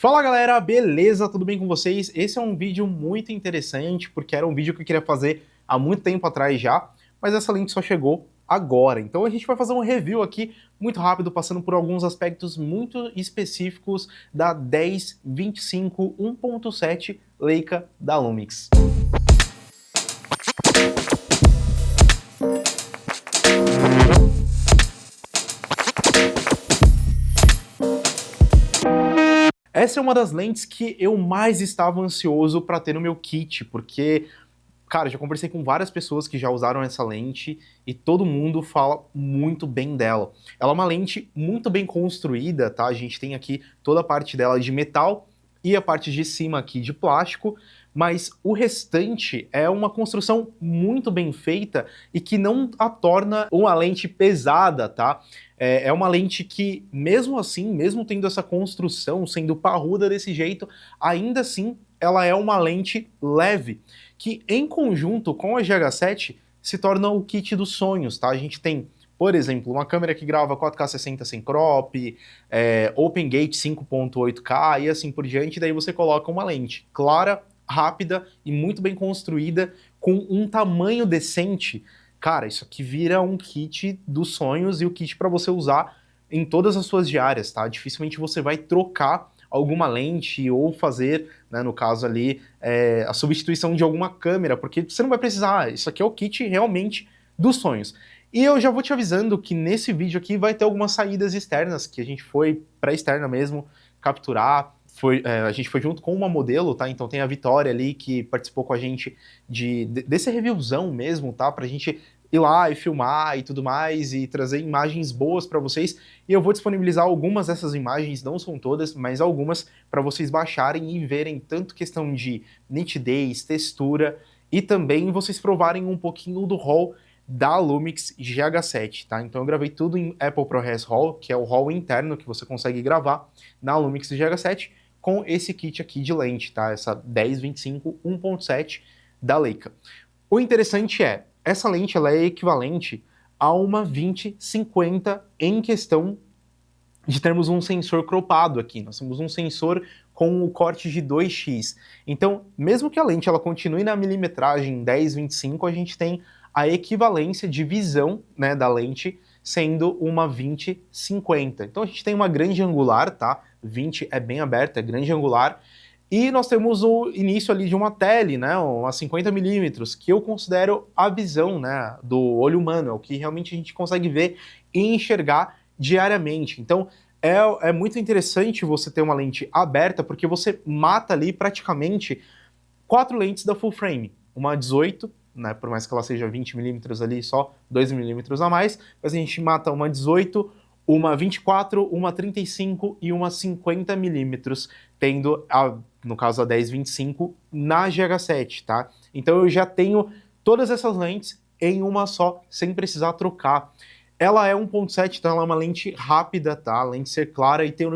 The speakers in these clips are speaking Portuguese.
Fala galera, beleza? Tudo bem com vocês? Esse é um vídeo muito interessante, porque era um vídeo que eu queria fazer há muito tempo atrás já, mas essa lente só chegou agora. Então a gente vai fazer um review aqui muito rápido, passando por alguns aspectos muito específicos da 10-25 1.7 Leica da Lumix. Essa é uma das lentes que eu mais estava ansioso para ter no meu kit, porque, cara, já conversei com várias pessoas que já usaram essa lente e todo mundo fala muito bem dela. Ela é uma lente muito bem construída, tá? A gente tem aqui toda a parte dela de metal e a parte de cima aqui de plástico, mas o restante é uma construção muito bem feita e que não a torna uma lente pesada, tá? É uma lente que, mesmo assim, mesmo tendo essa construção, sendo parruda desse jeito, ainda assim ela é uma lente leve, que em conjunto com a GH7 se torna o kit dos sonhos, tá? A gente tem, por exemplo, uma câmera que grava 4K 60 sem crop, Open Gate 5.8K e assim por diante, daí você coloca uma lente clara, rápida e muito bem construída, com um tamanho decente. Cara, isso aqui vira um kit dos sonhos e o kit para você usar em todas as suas diárias, tá? Dificilmente você vai trocar alguma lente ou fazer, né, no caso ali, a substituição de alguma câmera, porque você não vai precisar. Isso aqui é o kit realmente dos sonhos. E eu já vou te avisando que nesse vídeo aqui vai ter algumas saídas externas, que a gente foi pra externa mesmo capturar. A gente foi junto com uma modelo, tá? Então tem a Vitória ali que participou com a gente desse reviewzão mesmo, tá? Pra gente ir lá e filmar e tudo mais e trazer imagens boas para vocês. E eu vou disponibilizar algumas dessas imagens, não são todas, mas algumas para vocês baixarem e verem tanto questão de nitidez, textura e também vocês provarem um pouquinho do RAW da Lumix GH7, tá? Então eu gravei tudo em Apple ProRes RAW, que é o RAW interno que você consegue gravar na Lumix GH7 com esse kit aqui de lente, tá? Essa 10-25 1.7 da Leica. O interessante é, essa lente ela é equivalente a uma 20-50 em questão de termos um sensor cropado aqui. Nós temos um sensor com o corte de 2x. Então, mesmo que a lente ela continue na milimetragem 10-25, a gente tem a equivalência de visão, né, da lente sendo uma 20-50. Então a gente tem uma grande angular, tá? 20 é bem aberta, é grande angular. E nós temos o início ali de uma tele, né, uma 50mm, que eu considero a visão, né, do olho humano, é o que realmente a gente consegue ver e enxergar diariamente. Então é muito interessante você ter uma lente aberta, porque você mata ali praticamente 4 lentes da full frame, uma 18, né, por mais que ela seja 20mm ali, só 2mm a mais, mas a gente mata uma 18, uma 24, uma 35 e uma 50mm, tendo, no caso a 10-25, na GH7, tá? Então eu já tenho todas essas lentes em uma só, sem precisar trocar. Ela é 1.7, então ela é uma lente rápida, tá? Além de ser clara e ter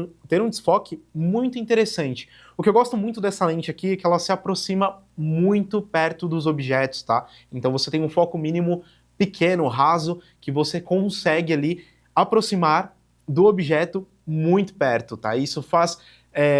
um desfoque muito interessante. O que eu gosto muito dessa lente aqui é que ela se aproxima muito perto dos objetos, tá? Então você tem um foco mínimo pequeno, raso, que você consegue ali aproximar do objeto muito perto, tá? Isso faz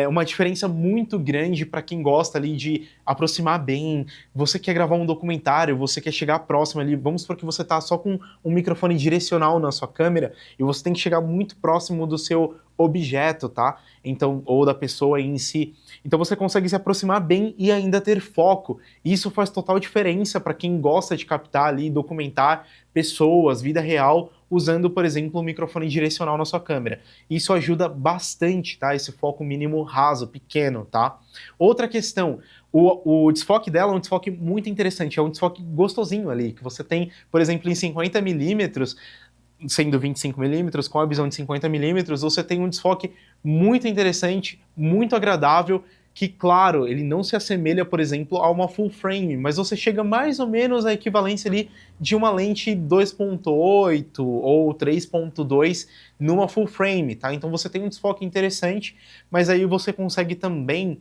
uma diferença muito grande para quem gosta ali de aproximar bem. Você quer gravar um documentário, você quer chegar próximo ali, vamos supor que você está só com um microfone direcional na sua câmera e você tem que chegar muito próximo do seu objeto, tá? Então, ou da pessoa em si. Então você consegue se aproximar bem e ainda ter foco. Isso faz total diferença para quem gosta de captar ali, documentar pessoas, vida real, usando, por exemplo, um microfone direcional na sua câmera. Isso ajuda bastante, tá? Esse foco mínimo raso, pequeno, tá? Outra questão, o desfoque dela é um desfoque muito interessante, é um desfoque gostosinho ali, que você tem, por exemplo, em 50mm, sendo 25mm, com a visão de 50mm, você tem um desfoque muito interessante, muito agradável, que, claro, ele não se assemelha, por exemplo, a uma full frame, mas você chega mais ou menos à equivalência ali de uma lente 2.8 ou 3.2 numa full frame, tá? Então você tem um desfoque interessante, mas aí você consegue também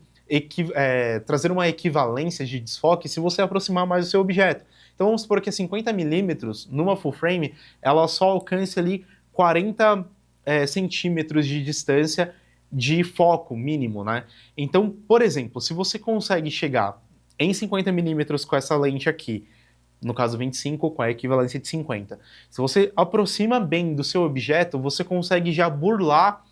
trazer uma equivalência de desfoque se você aproximar mais do seu objeto. Então vamos supor que a 50mm numa full frame, ela só alcance ali 40 centímetros de distância de foco mínimo, né? Então, por exemplo, se você consegue chegar em 50mm com essa lente aqui, no caso 25 com a equivalência de 50, se você aproxima bem do seu objeto, você consegue já burlar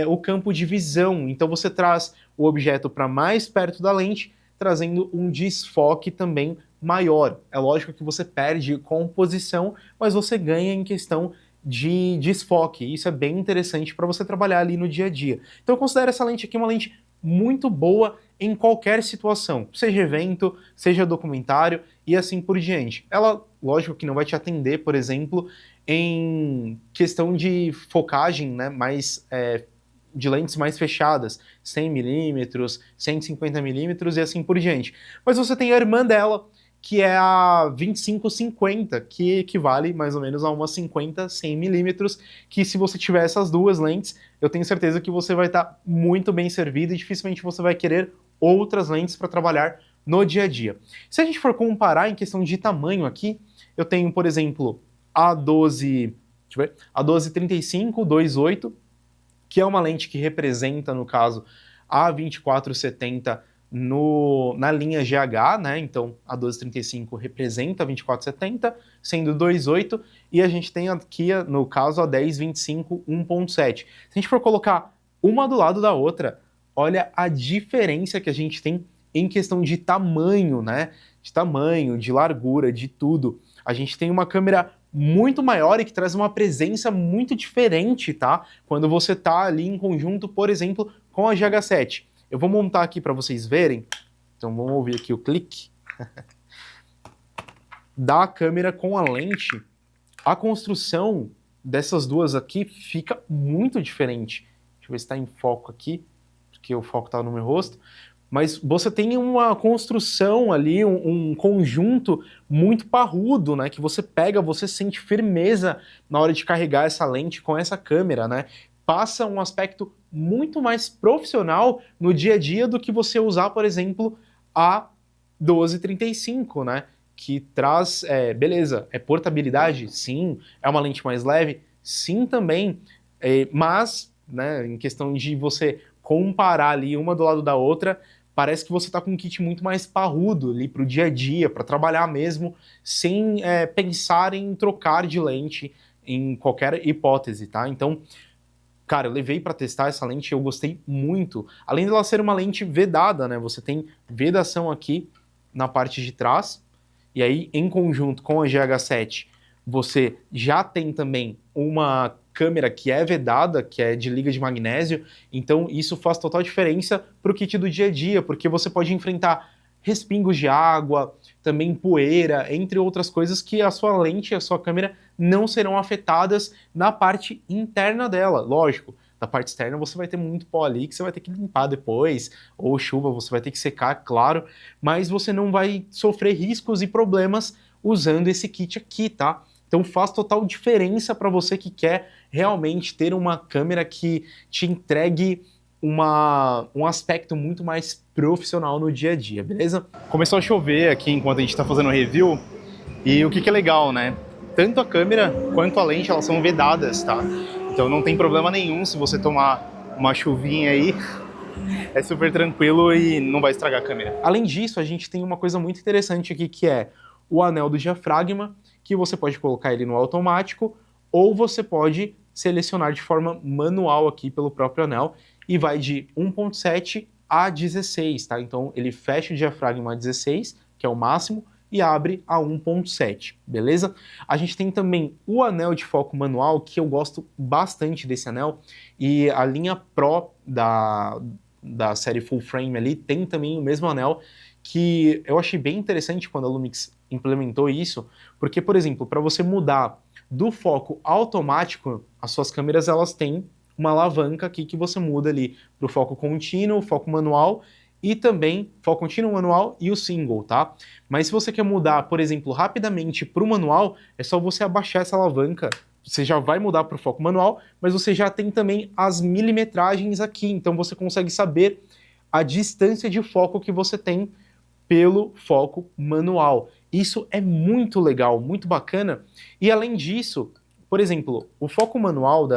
o campo de visão. Então você traz o objeto para mais perto da lente, trazendo um desfoque também maior. É lógico que você perde composição, mas você ganha em questão de desfoque. Isso é bem interessante para você trabalhar ali no dia a dia. Então eu considero essa lente aqui uma lente muito boa em qualquer situação, seja evento, seja documentário e assim por diante. Ela, lógico que não vai te atender, por exemplo, em questão de focagem, né, de lentes mais fechadas, 100mm, 150mm e assim por diante. Mas você tem a irmã dela, que é a 25-50, que equivale mais ou menos a uma 50-100mm, que se você tiver essas duas lentes, eu tenho certeza que você vai estar muito bem servido e dificilmente você vai querer outras lentes para trabalhar no dia a dia. Se a gente for comparar em questão de tamanho aqui, eu tenho, por exemplo, a 12, deixa eu ver, a 12-35, 2.8, que é uma lente que representa, no caso, a 24-70 na linha GH, né? Então a 1235 representa a 2470, sendo 2.8, e a gente tem aqui, no caso, a 1025 1.7. Se a gente for colocar uma do lado da outra, olha a diferença que a gente tem em questão de tamanho, né? De tamanho, de largura, de tudo. A gente tem uma câmera muito maior e que traz uma presença muito diferente, tá? Quando você tá ali em conjunto, por exemplo, com a GH7. Eu vou montar aqui para vocês verem. Então vamos ouvir aqui o clique. Da câmera com a lente, a construção dessas duas aqui fica muito diferente. Deixa eu ver se está em foco aqui, porque o foco está no meu rosto. Mas você tem uma construção ali, um conjunto muito parrudo, né? Que você pega, você sente firmeza na hora de carregar essa lente com essa câmera, né? Passa um aspecto muito mais profissional no dia a dia do que você usar, por exemplo, a 1235, né? Que traz, beleza, é portabilidade? Sim. É uma lente mais leve? Sim também. Mas, né, em questão de você comparar ali uma do lado da outra, parece que você está com um kit muito mais parrudo ali para o dia a dia, para trabalhar mesmo, sem pensar em trocar de lente em qualquer hipótese, tá? Então, cara, eu levei para testar essa lente e eu gostei muito. Além dela ser uma lente vedada, né? Você tem vedação aqui na parte de trás, e aí em conjunto com a GH7, você já tem também uma câmera que é vedada, que é de liga de magnésio, então isso faz total diferença para o kit do dia a dia, porque você pode enfrentar respingos de água, também poeira, entre outras coisas que a sua lente e a sua câmera não serão afetadas na parte interna dela. Lógico, na parte externa você vai ter muito pó ali que você vai ter que limpar depois, ou chuva, você vai ter que secar, claro, mas você não vai sofrer riscos e problemas usando esse kit aqui, tá? Então faz total diferença para você que quer realmente ter uma câmera que te entregue um aspecto muito mais profissional no dia a dia, beleza? Começou a chover aqui enquanto a gente está fazendo o review, e o que é legal, né? Tanto a câmera quanto a lente, elas são vedadas, tá? Então não tem problema nenhum se você tomar uma chuvinha aí, é super tranquilo e não vai estragar a câmera. Além disso, a gente tem uma coisa muito interessante aqui, que é o anel do diafragma, que você pode colocar ele no automático, ou você pode selecionar de forma manual aqui pelo próprio anel, e vai de 1.7 a 16, tá? Então ele fecha o diafragma a 16, que é o máximo, e abre a 1.7, beleza? A gente tem também o anel de foco manual, que eu gosto bastante desse anel, e a linha Pro da série Full Frame ali tem também o mesmo anel, que eu achei bem interessante quando a Lumix implementou isso, porque, por exemplo, para você mudar do foco automático, as suas câmeras elas têm uma alavanca aqui que você muda ali para o foco contínuo, foco manual e também foco contínuo, manual e o single, tá? Mas se você quer mudar, por exemplo, rapidamente para o manual, é só você abaixar essa alavanca. Você já vai mudar para o foco manual, mas você já tem também as milimetragens aqui, então você consegue saber a distância de foco que você tem pelo foco manual. Isso é muito legal, muito bacana. E além disso, por exemplo, o foco manual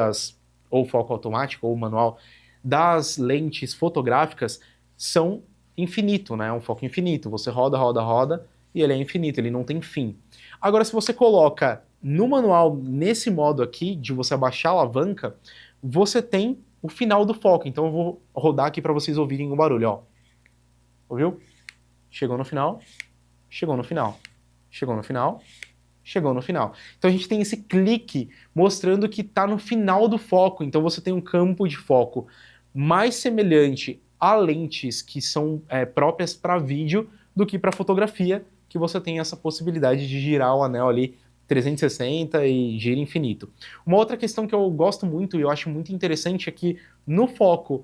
ou foco automático ou manual das lentes fotográficas são infinito, né? É um foco infinito. Você roda, roda, roda e ele é infinito, ele não tem fim. Agora, se você coloca no manual, nesse modo aqui, de você abaixar a alavanca, você tem o final do foco. Então eu vou rodar aqui para vocês ouvirem o barulho, ó. Ouviu? Chegou no final, chegou no final, chegou no final, chegou no final. Então a gente tem esse clique mostrando que está no final do foco. Então você tem um campo de foco mais semelhante a lentes que são próprias para vídeo do que para fotografia, que você tem essa possibilidade de girar o anel ali 360 e gira infinito. Uma outra questão que eu gosto muito e eu acho muito interessante é que no foco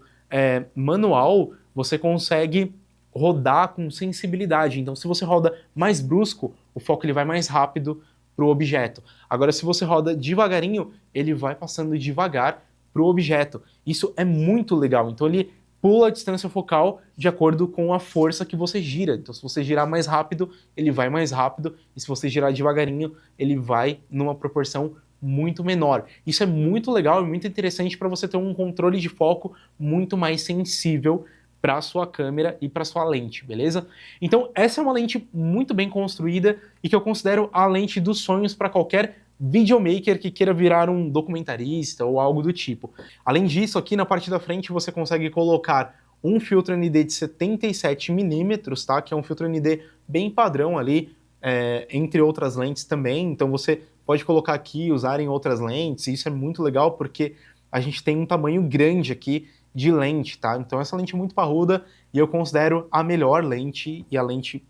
manual você consegue rodar com sensibilidade. Então, se você roda mais brusco, o foco ele vai mais rápido para o objeto. Agora, se você roda devagarinho, ele vai passando devagar para o objeto. Isso é muito legal. Então, ele pula a distância focal de acordo com a força que você gira. Então, se você girar mais rápido, ele vai mais rápido. E se você girar devagarinho, ele vai numa proporção muito menor. Isso é muito legal e muito interessante para você ter um controle de foco muito mais sensível para a sua câmera e para a sua lente, beleza? Então essa é uma lente muito bem construída e que eu considero a lente dos sonhos para qualquer videomaker que queira virar um documentarista ou algo do tipo. Além disso, aqui na parte da frente você consegue colocar um filtro ND de 77mm, tá? Que é um filtro ND bem padrão ali, entre outras lentes também. Então você pode colocar aqui e usar em outras lentes. E isso é muito legal porque a gente tem um tamanho grande aqui de lente, tá? Então essa lente é muito parruda e eu considero a melhor lente e a lente,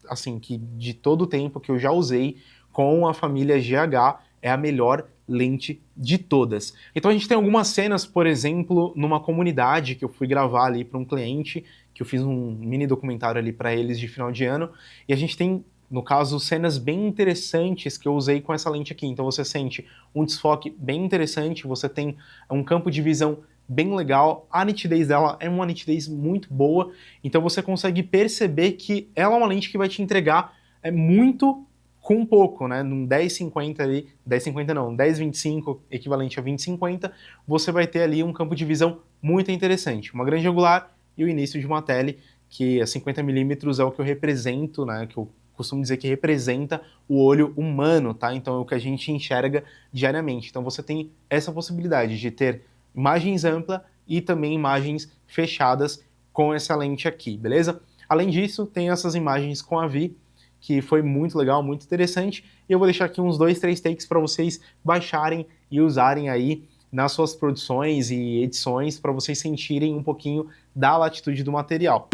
assim, que de todo o tempo que eu já usei com a família GH é a melhor lente de todas. Então a gente tem algumas cenas, por exemplo, numa comunidade que eu fui gravar ali para um cliente, que eu fiz um mini documentário ali para eles de final de ano, e a gente tem, no caso, cenas bem interessantes que eu usei com essa lente aqui. Então você sente um desfoque bem interessante, você tem um campo de visão bem legal, a nitidez dela é uma nitidez muito boa, então você consegue perceber que ela é uma lente que vai te entregar muito com pouco, né? Num 10-50 ali, 10-50 não, 10-25 equivalente a 20-50, você vai ter ali um campo de visão muito interessante, uma grande angular e o início de uma tele que a 50mm é o que eu represento, né? Que eu costumo dizer que representa o olho humano, tá? Então é o que a gente enxerga diariamente. Então você tem essa possibilidade de ter imagens amplas e também imagens fechadas com essa lente aqui, beleza? Além disso, tem essas imagens com a Vi, que foi muito legal, muito interessante, e eu vou deixar aqui uns 2-3 takes para vocês baixarem e usarem aí nas suas produções e edições, para vocês sentirem um pouquinho da latitude do material.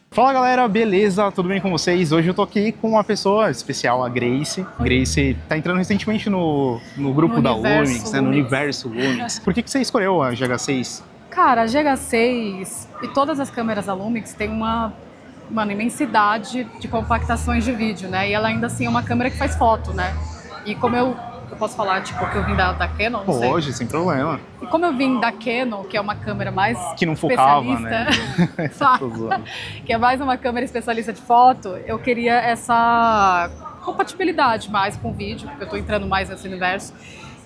Fala galera, beleza? Tudo bem com vocês? Hoje eu tô aqui com uma pessoa especial, a Grace. Grace tá entrando recentemente no grupo da Lumix, né? No universo Lumix. Por que você escolheu a GH6? Cara, a GH6 e todas as câmeras da Lumix têm uma imensidade de compactações de vídeo, né? E ela ainda assim é uma câmera que faz foto, né? E como eu posso falar, tipo, que eu vim da Canon? Não sei. Pode, sem problema. E como eu vim da Canon, que é uma câmera mais que não focava, né? Que é mais uma câmera especialista de foto, eu queria essa compatibilidade mais com o vídeo, porque eu tô entrando mais nesse universo.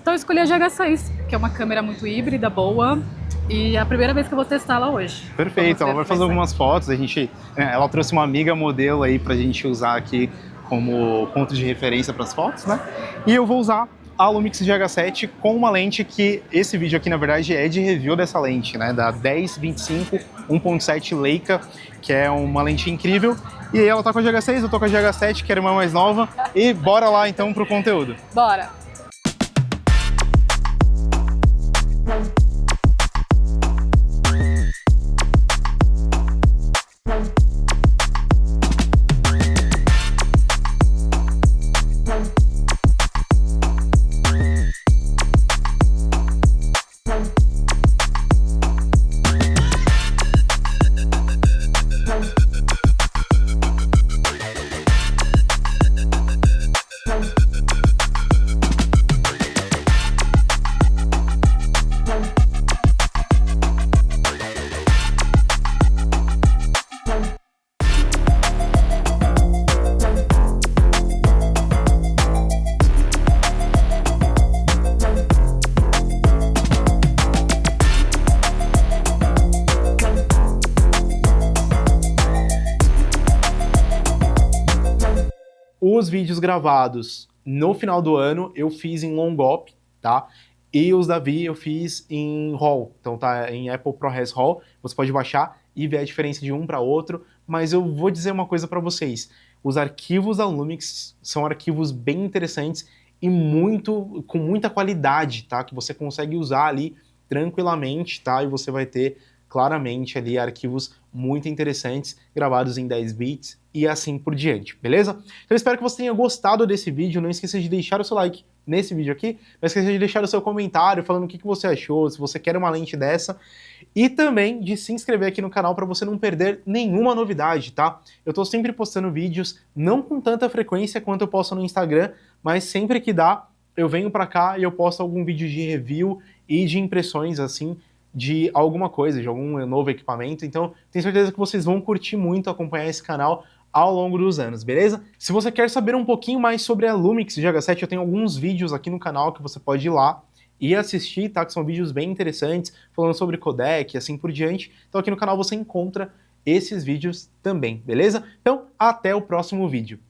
Então eu escolhi a GH6, que é uma câmera muito híbrida, boa, e é a primeira vez que eu vou testar ela hoje. Perfeito, ela vai fazer algumas fotos, ela trouxe uma amiga modelo aí pra gente usar aqui como ponto de referência para as fotos, né? E eu vou usar a Lumix GH7 com uma lente que esse vídeo aqui, na verdade, é de review dessa lente, né? Da 10-25 1.7 Leica, que é uma lente incrível. E aí ela tá com a GH6, eu tô com a GH7, que era uma mais nova. E bora lá, então, pro conteúdo. Bora! Os vídeos gravados no final do ano eu fiz em Longop, tá? E os da Vi eu fiz em RAW, então tá em Apple ProRes RAW, você pode baixar e ver a diferença de um para outro, mas eu vou dizer uma coisa para vocês, os arquivos da Lumix são arquivos bem interessantes e com muita qualidade, tá? Que você consegue usar ali tranquilamente, tá? E você vai ter claramente ali arquivos muito interessantes, gravados em 10 bits e assim por diante, beleza? Então eu espero que você tenha gostado desse vídeo, não esqueça de deixar o seu like nesse vídeo aqui, não esqueça de deixar o seu comentário falando o que você achou, se você quer uma lente dessa, e também de se inscrever aqui no canal para você não perder nenhuma novidade, tá? Eu tô sempre postando vídeos, não com tanta frequência quanto eu posto no Instagram, mas sempre que dá, eu venho para cá e eu posto algum vídeo de review e de impressões, assim, de alguma coisa, de algum novo equipamento, então tenho certeza que vocês vão curtir muito acompanhar esse canal ao longo dos anos, beleza? Se você quer saber um pouquinho mais sobre a Lumix GH7, eu tenho alguns vídeos aqui no canal que você pode ir lá e assistir, tá? Que são vídeos bem interessantes, falando sobre codec e assim por diante. Então aqui no canal você encontra esses vídeos também, beleza? Então, até o próximo vídeo.